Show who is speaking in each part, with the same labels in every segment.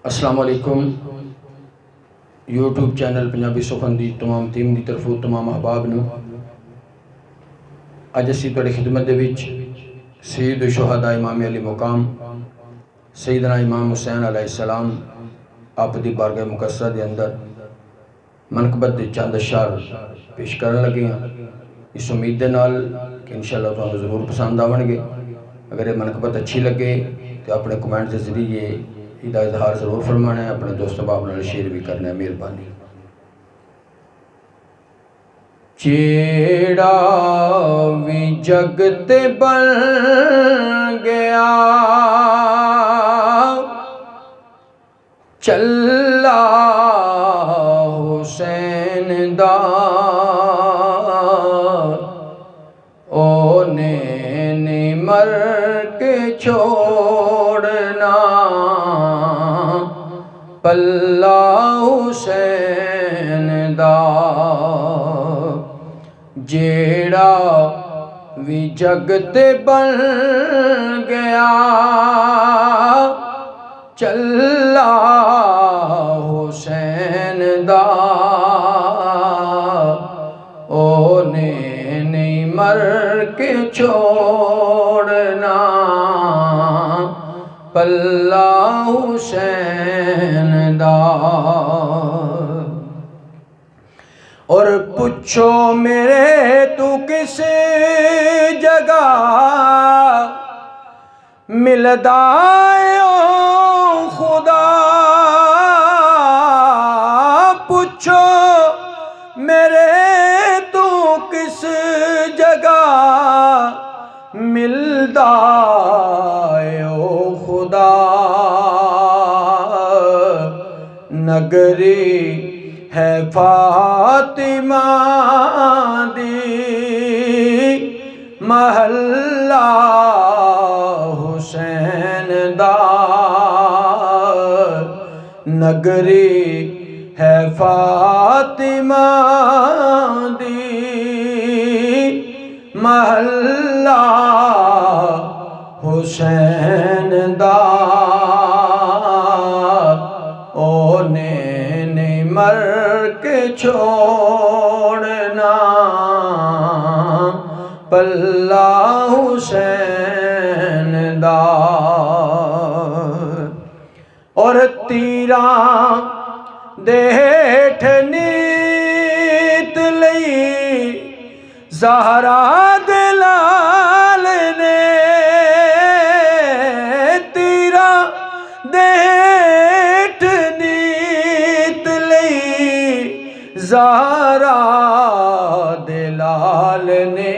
Speaker 1: السلام علیکم YouTube channel Punjabi سخن دی تمام ٹیم دی طرفوں تمام احباب نو اج اسی تواڈی خدمت دے وچ سید الشہداء امام علی مقام سیدنا امام حسین علیہ السلام آپ دی بارگاہ مقدسہ دے اندر منقبت دے چند اشعار پیش کرن لگے ہیں اس امید دے نال کہ انشاءاللہ تمہیں ضرور پسند آون گے۔ اگر یہ منقبت اچھی لگے تو اپنے کمنٹ کے ذریعے دا اظہار ضرور فرمانا ہے، اپنے دوست احباب نال شیئر بھی کرنا ہے، مہربانی۔ جیڑا وی جگ تے بن گیا چلا حسین دا اونے نہیں مر کے چھوڑنا پلہ حسین دا، جیڑا وی جگ تے بن گیا چلا حسین دا اونے نہیں مر کے چھوڑنا پلہ حسین دا۔ اور پوچھو میرے تو کس جگہ ملدا ہے او خدا، پوچھو میرے تو کس جگہ ملدا ہے او خدا، نگری ہے فاطمہ دی محلہ حسین دا، نگری ہے فاطمہ دی محلہ حسین دا، اونے نہیں مر کے چھوڑنا پلہ حسین دا۔ اور تیراں دے ہیٹھ نیت لئی زہرا دے لال نے، تیراں دے ہیٹھ نیت لئی زہرا دے لال نے،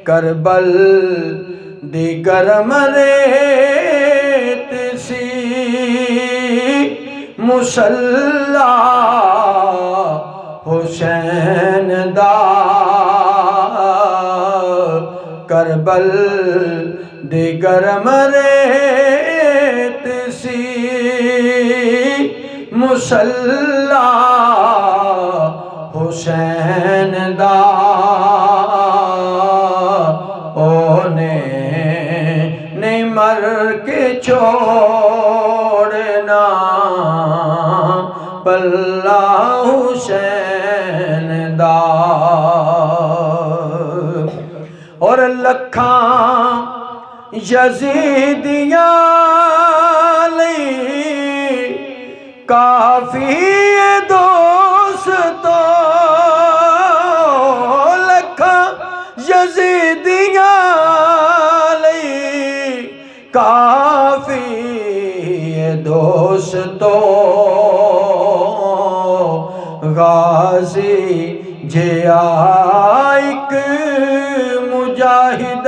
Speaker 1: کربل دی گرم ریت سی مصلی حسین دا، کربل دی گرم ریت سی مصلی حسین دا، اونے نہیں مر کے چھوڑنا پلہ حسین دا۔ اور لکھاں یزیدیاں لئی کافی دوستو، لکھاں یزیدیاں لئی کافی دوستو، غازی جیا ایک مجاہد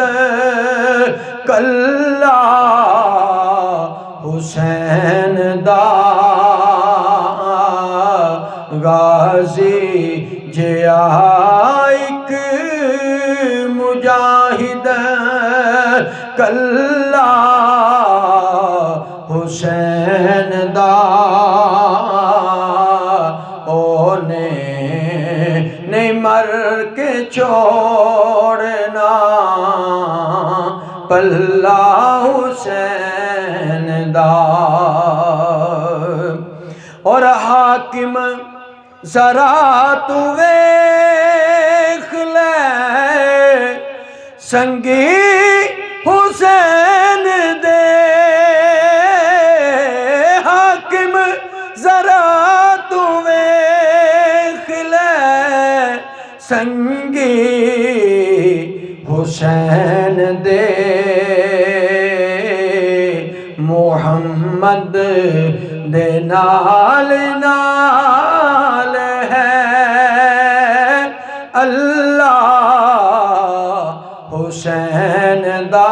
Speaker 1: کلہ حسین دا، غازی جیا ایک مجاہد کلہ حسین دا، اونے نہیں مر کے چھوڑنا پلہ حسین دا اور حاکم ذرا تو ویکھ لے سنگی حسین دے حاکم ذرا تو ویکھ لے سنگی حسین دے محمد دے نال نال ہے اللہ حسین دا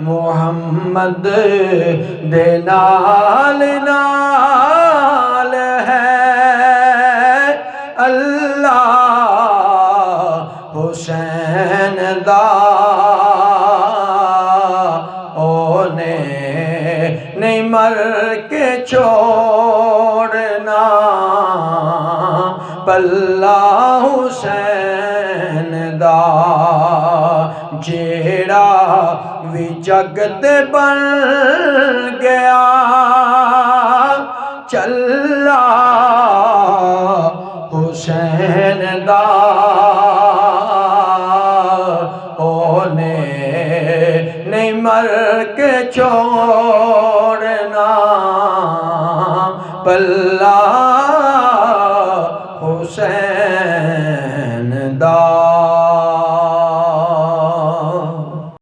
Speaker 1: محمد دے نال نال ہے اللہ حسین دا اونے نہیں مر کے چھوڑنا پلہ حسین دا جیڑا وی جگ تے بن گیا چلا حسین دا اونے نہیں مر کے چھوڑنا پلہ